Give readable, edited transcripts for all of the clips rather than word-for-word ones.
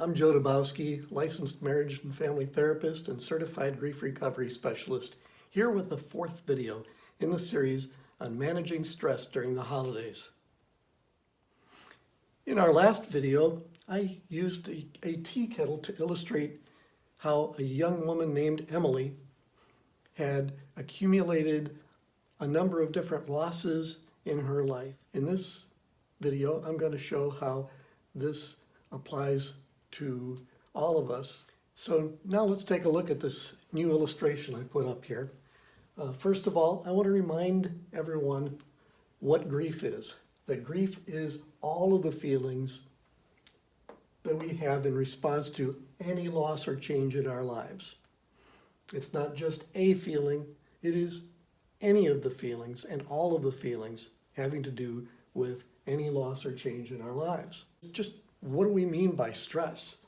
I'm Joe Dabowski, licensed marriage and family therapist and certified grief recovery specialist, here with the fourth video in the series on managing stress during the holidays. In our last video, I used a tea kettle to illustrate how a young woman named Emily had accumulated a number of different losses in her life. In this video, I'm going to show how this applies to all of us. So now let's take a look at this new illustration I put up here. First of all, I want to remind everyone what grief is. That grief is all of the feelings that we have in response to any loss or change in our lives. It's not just a feeling, it is any of the feelings and all of the feelings having to do with any loss or change in our lives. Just what do we mean by stress?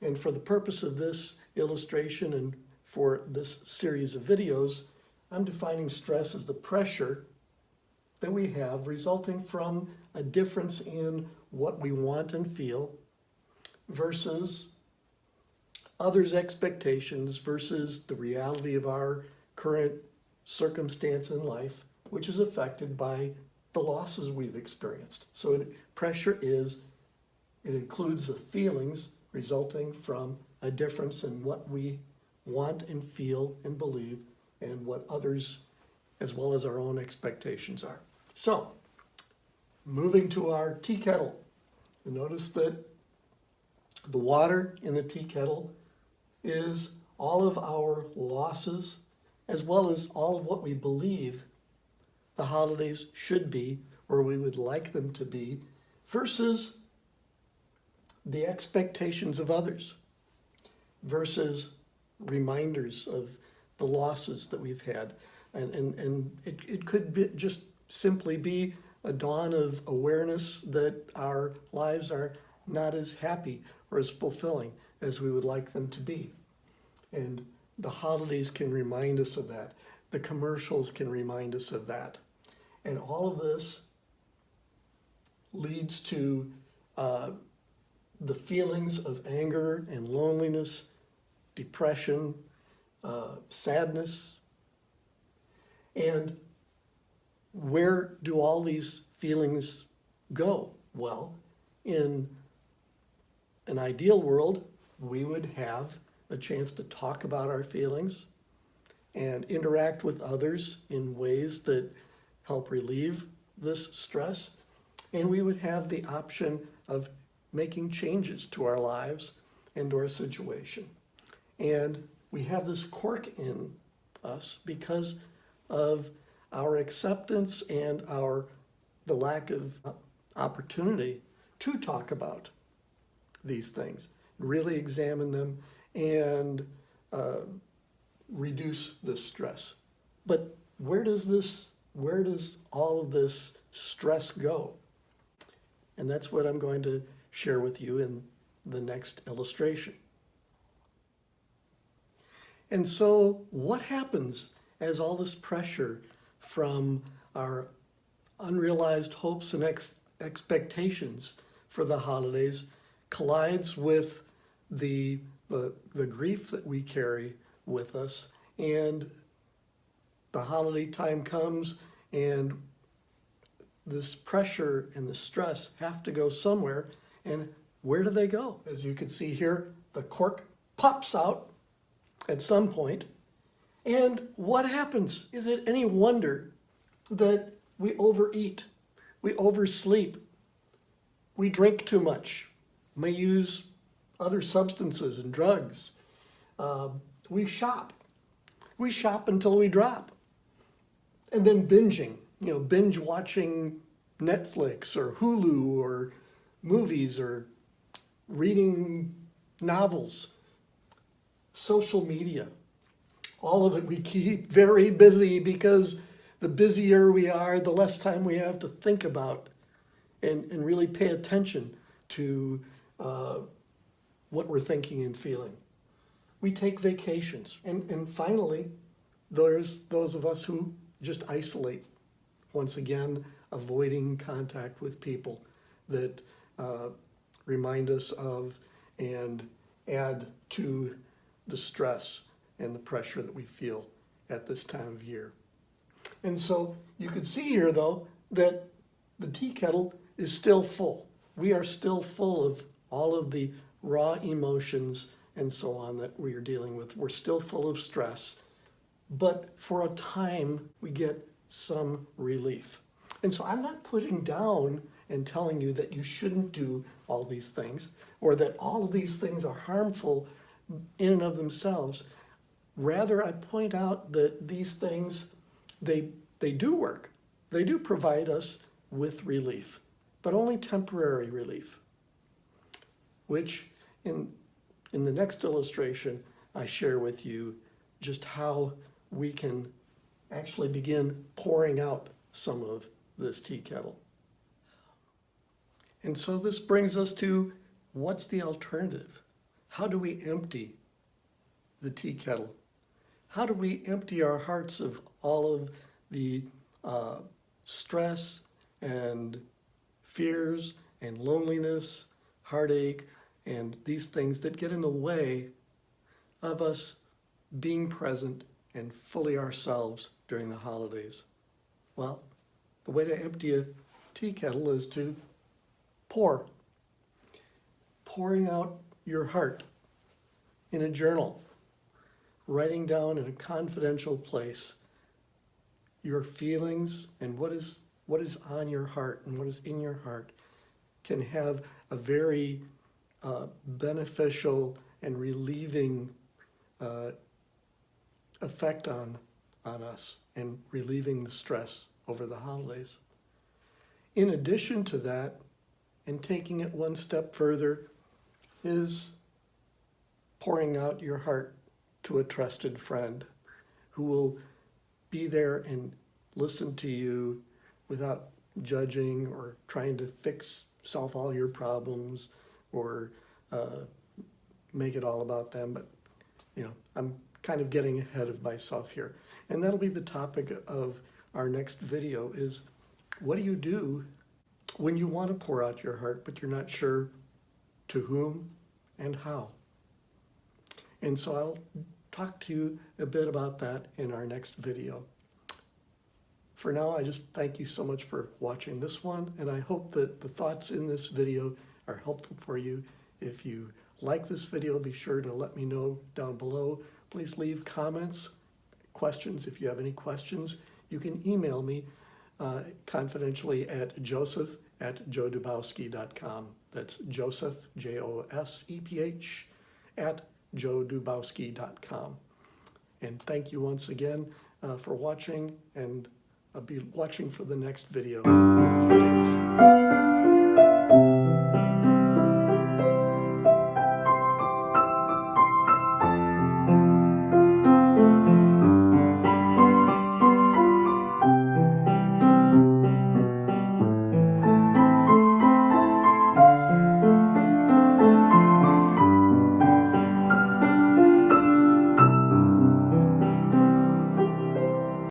And for the purpose of this illustration and for this series of videos, I'm defining stress as the pressure that we have resulting from a difference in what we want and feel versus others' expectations versus the reality of our current circumstance in life, which is affected by the losses we've experienced. So pressure it includes the feelings resulting from a difference in what we want and feel and believe and what others, as well as our own expectations are. So, moving to our tea kettle, you notice that the water in the tea kettle is all of our losses as well as all of what we believe the holidays should be or we would like them to be versus the expectations of others versus reminders of the losses that we've had. And it could be just simply be a dawn of awareness that our lives are not as happy or as fulfilling as we would like them to be. And the holidays can remind us of that. The commercials can remind us of that. And all of this leads to the feelings of anger and loneliness, depression, sadness. And where do all these feelings go? Well, in an ideal world, we would have a chance to talk about our feelings and interact with others in ways that help relieve this stress. And we would have the option of making changes to our lives and to our situation. And we have this quirk in us because of our acceptance and the lack of opportunity to talk about these things, really examine them and reduce the stress. But where does all of this stress go? And that's what I'm going to share with you in the next illustration. And so what happens as all this pressure from our unrealized hopes and expectations for the holidays collides with the grief that we carry with us, and the holiday time comes and this pressure and the stress have to go somewhere. And where do they go? As you can see here, the cork pops out at some point. And what happens? Is it any wonder that we overeat, we oversleep, we drink too much, may use other substances and drugs, we shop until we drop, and then binging, binge watching Netflix or Hulu or movies or reading novels, social media. All of it we keep very busy because the busier we are, the less time we have to think about and really pay attention to what we're thinking and feeling. We take vacations. And finally, there's those of us who just isolate. Once again, avoiding contact with people that remind us of and add to the stress and the pressure that we feel at this time of year. And so you can see here, though, that the tea kettle is still full. We are still full of all of the raw emotions and so on that we are dealing with. We're still full of stress, but for a time we get some relief. And so I'm not putting down and telling you that you shouldn't do all these things, or that all of these things are harmful in and of themselves. Rather, I point out that these things, they do work. They do provide us with relief, but only temporary relief, which in the next illustration, I share with you just how we can actually begin pouring out some of this tea kettle. And so this brings us to, what's the alternative? How do we empty the tea kettle? How do we empty our hearts of all of the stress and fears and loneliness, heartache, and these things that get in the way of us being present and fully ourselves during the holidays? Well, the way to empty a tea kettle is to pouring out your heart in a journal, writing down in a confidential place your feelings and what is on your heart and what is in your heart can have a very beneficial and relieving effect on us, and relieving the stress over the holidays. In addition to that, and taking it one step further, is pouring out your heart to a trusted friend who will be there and listen to you without judging or trying to solve all your problems or make it all about them. But I'm kind of getting ahead of myself here. And that'll be the topic of our next video, is what do you do when you want to pour out your heart, but you're not sure to whom and how? And so I'll talk to you a bit about that in our next video. For now, I just thank you so much for watching this one, and I hope that the thoughts in this video are helpful for you. If you like this video, be sure to let me know down below. Please leave comments, questions. If you have any questions, you can email me confidentially at joseph@joedubowski.com. That's Joseph, Joseph, @joedubowski.com. And thank you once again for watching, and I'll be watching for the next video in a few days.